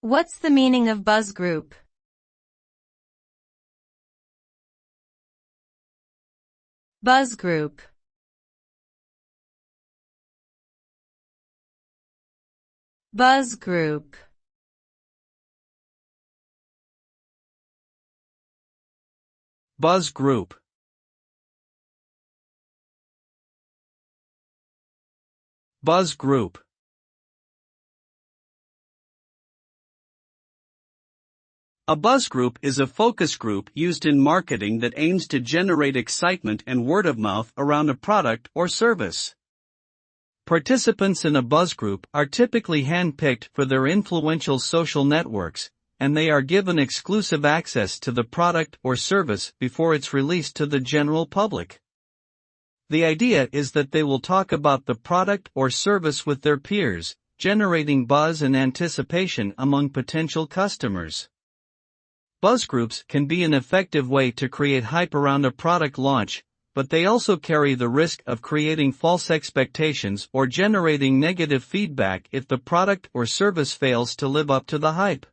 What's the meaning of buzz group? Buzz group. Buzz group. Buzz group. Buzz group. A buzz group is a focus group used in marketing that aims to generate excitement and word of mouth around a product or service. Participants in a buzz group are typically handpicked for their influential social networks, and they are given exclusive access to the product or service before it's released to the general public. The idea is that they will talk about the product or service with their peers, generating buzz and anticipation among potential customers. Buzz groups can be an effective way to create hype around a product launch, but they also carry the risk of creating false expectations or generating negative feedback if the product or service fails to live up to the hype.